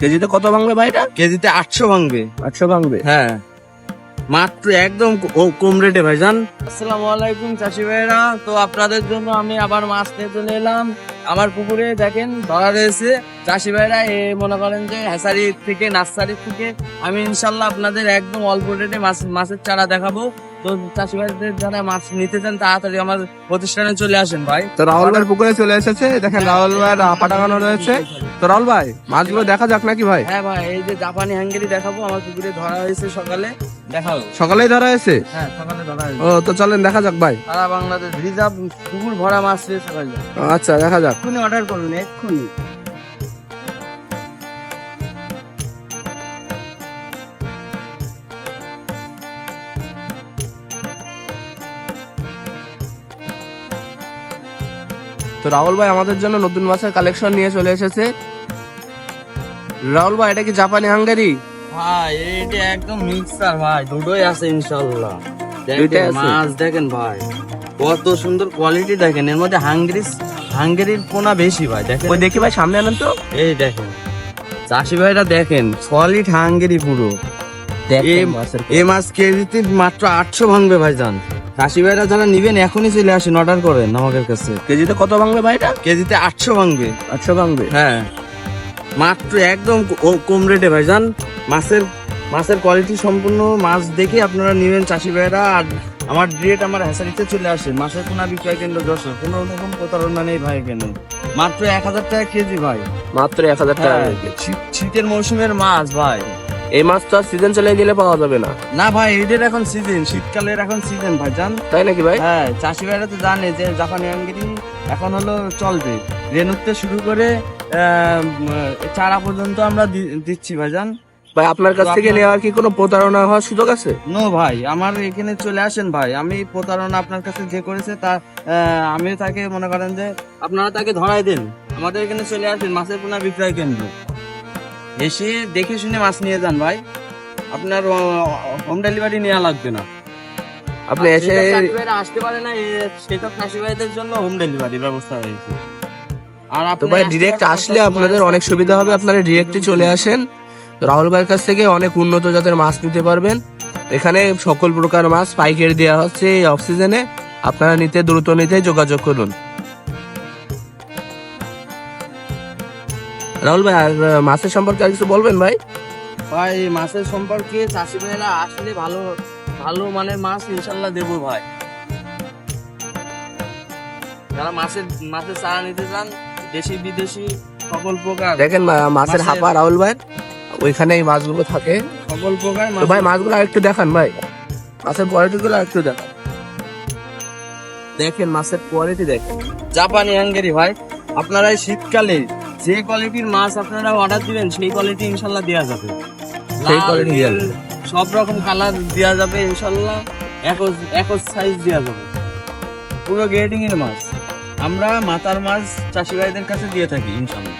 কেজিতে কত ভাঙবে ভাই? এটা কেজিতে 800 ভাঙবে। 800 ভাঙবে? হ্যাঁ, মাত্র একদম কম রেটে ভাইজান। আসসালামু আলাইকুম চাষি ভাইরা, তো আপনাদের জন্য আমি আবার মাছ নিয়ে চলে এলাম। আমার পুকুরে দেখেন ধরা রয়েছে চাষি ভাইরা, মনে করেন যে হ্যাসারি থেকে নার্সারি থেকে আমি ইনশাল্লাহ আপনাদের একদম অল্প রেটে মাছের চারা দেখাবো। তো চাষি ভাইদের যারা মাছ নিতে চান তাড়াতাড়ি আমার প্রতিষ্ঠানে চলে আসেন ভাই। তো রাহুল ভাই পুকুরে চলে এসেছে, দেখেন রাহুল ভাই আপা টাঙানো রয়েছে। তো রাহুল ভাই মাছগুলো দেখা যাক নাকি ভাই? হ্যাঁ ভাই, এই যে জাপানি হ্যাঙ্গেরি দেখাবো, আমার পুকুরে ধরা হয়েছে সকালে, দেখাবো। সকালেই ধরা হয়েছে? হ্যাঁ, সকালে ধরা হয়েছে। ও, তো চলেন দেখা যাক ভাই। সারা বাংলাদেশ রিজার্ভ পুকুর ভরা মাছ রয়েছে ভাই। আচ্ছা, দেখা যাক। এক্ষুনি অর্ডার করুন, এক্ষুনি। তো রাহুল ভাই আমাদের জন্য নতুন মাছের কালেকশন নিয়ে চলে এসেছে। রাহুল ভাই এটা কি জাপানি হাঙ্গারি? ভাই এটা একদম মিক্সার ভাই, দুটোই আছে ইনশাআল্লাহ। দুইটাই দেখেন আছে? মাছ দেখেন ভাই, কত সুন্দর কোয়ালিটি দেখেন। এর মধ্যে হাঙ্গেরির পোনা বেশি ভাই, দেখেন। ওই দেখি ভাই, সামনে আনেন তো। এই দেখেন চাষি ভাইরা, দেখেন সলিড হাঙ্গেরি পুরো। এই মাছ কেজিতে মাত্র 800 ভাঙবে ভাইজান। চাষি ভাইরা যারা নিবেন এখনই চলে আসেন, অর্ডার করেন আমাদের কাছে। কেজিতে কত ভাঙবে ভাই? এটা কেজিতে 800 ভাঙবে। 800 ভাঙবে? হ্যাঁ, মাত্র একদম কম রেটে ভাইজান। মাছের কোয়ালিটি সম্পূর্ণ মাছ দেখে আপনারা নিবেন চাষি ভাইরা। আর আমার ডিরেক্ট আমার হ্যাসারিতে চলে আসেন। মাছের পোনা বিক্রয় কেন্দ্র যশোর, কোনো রকম প্রতারণা নেই ভাই এখানে। মাত্র 1000 টাকা কেজি ভাই। মাত্র 1000 টাকা? হ্যাঁ, শীতের মৌসুমের মাছ ভাই। এই মাছ তো আর সিজন চলে গেলে পাওয়া যাবে না। না ভাই, এদের এখন সিজন, শীতকালের এখন সিজন ভাইজান। তাই নাকি ভাই? হ্যাঁ, চাষি ভাইরা তো জানে যে জাপানি হাঙ্গেরি এখন হলো চলবে। রেনুতে শুরু করে চারা পর্যন্ত আমরা দিচ্ছি ভাইজান। ভাই আপনার কাছ থেকে নেওয়ার কি কোনো প্রতারণা হওয়ার সুযোগ আছে? নো ভাই, আমার এখানে চলে আসেন ভাই। আমি প্রতারণা আপনার কাছে যে করেছে তা আমি তাকে মনে করেন যে আপনারা তাকে ধরাই দেন। আমাদের এখানে চলে আসেন, মাছের পোনা বিক্রয় কেন্দ্র। এসে দেখে শুনে মাছ নিয়ে যান ভাই, আপনার হোম ডেলিভারি নেওয়া লাগবে না। আপনি এসে আসতে পারে না, সেটা চাষি ভাইদের জন্য হোম ডেলিভারি ব্যবস্থা হয়েছে। আর তো ভাই ডিরেক্ট আসলে আপনাদের অনেক সুবিধা হবে, আপনারা ডিরেক্টই চলে আসেন। রাহুল ভাইয়ের কাছ থেকে অনেক উন্নত জাতের মাছ নিতে পারবেন। এখানে সকল প্রকার মাছ পাইকারি দেওয়া হচ্ছে এই অফ সিজনে। আপনারা দ্রুত নিতে যোগাযোগ করুন। রাহুল ভাই আর মাছের সম্পর্কে আর কিছু বলবেন ভাই? ভাই মাছের সম্পর্কে চাষি ভাইরা আসলে ভালো ভালো মানের মাছ ইনশাল্লাহ দেবো ভাই। যারা মাছের চারা নিতে চান, দেশি বিদেশি সকল প্রকার। দেখেন মাছের হাপা রাহুল ভাই, ওইখানে এই মাছগুলো থাকে সকল প্রকার। তো ভাই মাছগুলো আরেকটু দেখান ভাই, মাছের কোয়ালিটি গুলো আরেকটু দেখান। দেখেন মাছের কোয়ালিটি দেখেন, জাপানি হাঙ্গেরি ভাই। আপনারা এই শীতকালে যে কোয়ালিটির মাছ আপনারা অর্ডার দিবেন সেই কোয়ালিটি ইনশাল্লাহ দেওয়া যাবে। সেই কোয়ালিটি দেওয়া যাবে, সব রকম কালার দেওয়া যাবে ইনশাল্লাহ। একজ সাইজ দেওয়া যাবে, পুরো গ্রেডিং এর মাছ। আমরা মাথার মাছ চাষি ভাইদের কাছে দিয়ে থাকি ইনশাল্লাহ।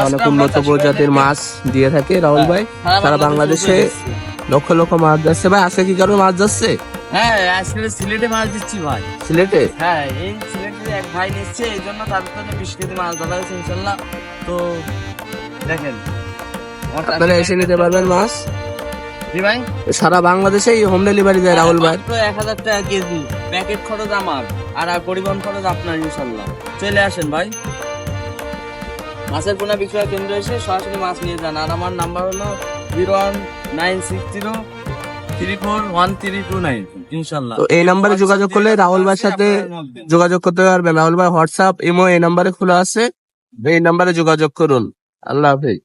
অনেক উন্নত প্রজাতির মাছ দিয়ে থাকে রাহুল ভাই। সারা বাংলাদেশে লক্ষ লক্ষ মাছ যাচ্ছে ভাই। আজকে কি কারো মাছ যাচ্ছে? হ্যাঁ, আজকে সিলেটে মাছ দিচ্ছি ভাই। সিলেটে? হ্যাঁ, এই সিলেটে এক ভাই নিচ্ছে, এই জন্য তার জন্য 20 কেজি মাছ ধরা হয়েছে ইনশাল্লাহ। তো দেখেন আপনারা এসে নিতে পারবেন মাছ। জি ভাই, সারা বাংলাদেশে হোম ডেলিভারি দেয় রাহুল ভাই। মাত্র 1000 টাকা কেজি। প্যাকেট খরচ আমার, আর পরিবহন খরচ আপনার ইনশাল্লাহ। চলে আসেন ভাই, মাছের পোনা বিক্রয় কেন্দ্র এসে সরাসরি মাছ নিয়ে যান। আর আমার নাম্বার হলো 01960341329 ইনশাল্লাহ। তো এই নাম্বারে যোগাযোগ করলে রাহুল ভাইয়ের সাথে যোগাযোগ করতে পারবেন। রাহুল ভাই হোয়াটসঅ্যাপ, ইমো এই নাম্বারে খোলা আছে, এই নাম্বারে যোগাযোগ করুন। আল্লাহ হাফেজ।